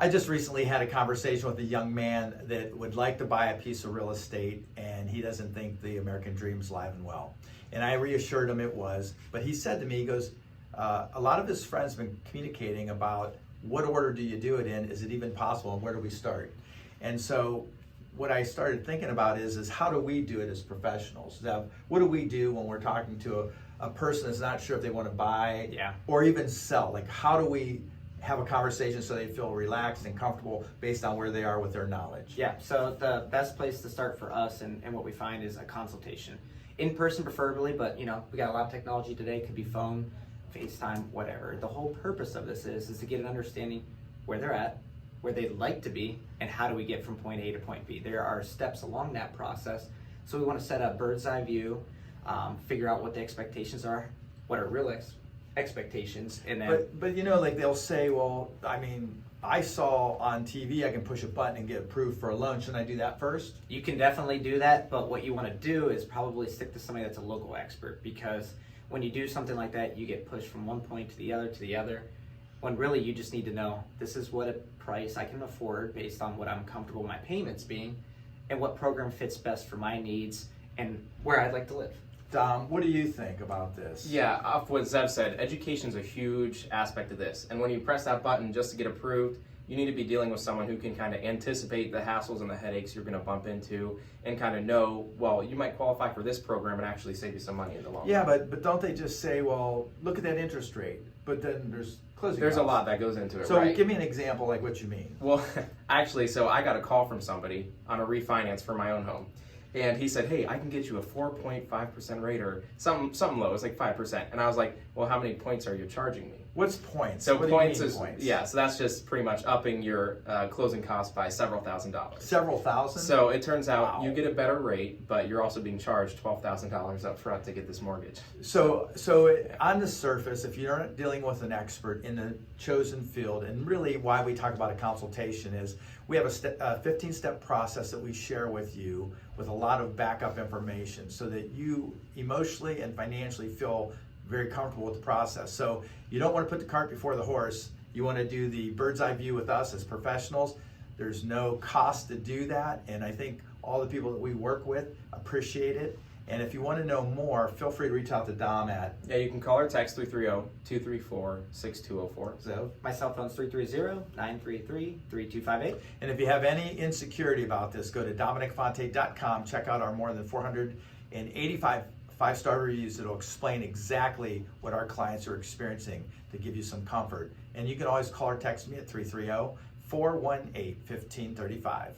I just recently had a conversation with a young man that would like to buy a piece of real estate, and he doesn't think the American dream's alive and well. And I reassured him it was, but he said to me, he goes, a lot of his friends have been communicating about what order do you do it in, is it even possible, and where do we start? And so what I started thinking about is how do we do it as professionals? Zev, what do we do when we're talking to a person that's not sure if they want to buy or even sell? Like, how do we have a conversation so they feel relaxed and comfortable based on where they are with their knowledge? Yeah, so the best place to start for us and what we find is a consultation. In person preferably, but we got a lot of technology today, could be phone, FaceTime, whatever. The whole purpose of this is to get an understanding where they're at, where they'd like to be, and how do we get from point A to point B. There are steps along that process, so we want to set a bird's eye view, figure out what the expectations are, what are real expectations, and then but like they'll say, well, I mean, I saw on TV I can push a button and get approved for a loan. Shouldn't I do that first? You can definitely do that, but what you want to do is probably stick to somebody that's a local expert, because when you do something like that, you get pushed from one point to the other, when really you just need to know, this is what a price I can afford based on what I'm comfortable my payments being, and what program fits best for my needs and where I'd like to live. Dom, what do you think about this? Yeah, off what Zev said, education's a huge aspect of this. And when you press that button just to get approved, you need to be dealing with someone who can kind of anticipate the hassles and the headaches you're going to bump into, and kind of know, well, you might qualify for this program and actually save you some money in the long run. Yeah, but don't they just say, well, look at that interest rate, but then there's closing There's costs. a lot that goes into it, So right? give me an example, like what you mean. Well, actually, so I got a call from somebody on a refinance for my own home. And he said, hey, I can get you a 4.5% rate or something low. It's like 5%. And I was like, well, how many points are you charging me? What's points? So what points do you is, mean, points? yeah, so that's just pretty much upping your closing costs by several $1,000s. Several thousand? So it turns out Wow. you get a better rate, but you're also being charged $12,000 up front to get this mortgage. So on the surface, if you're not dealing with an expert in the chosen field, and really why we talk about a consultation is we have a 15-step process that we share with you with a lot of backup information so that you emotionally and financially feel very comfortable with the process. So you don't want to put the cart before the horse. You want to do the bird's eye view with us as professionals. There's no cost to do that, and I think all the people that we work with appreciate it. And if you want to know more, feel free to reach out to Dom at Yeah, you can call or text 330-234-6204. Zev. My cell phone's 330-933-3258. And if you have any insecurity about this, go to DominicFonte.com. Check out our more than 485 five-star reviews that'll explain exactly what our clients are experiencing to give you some comfort. And you can always call or text me at 330-418-1535.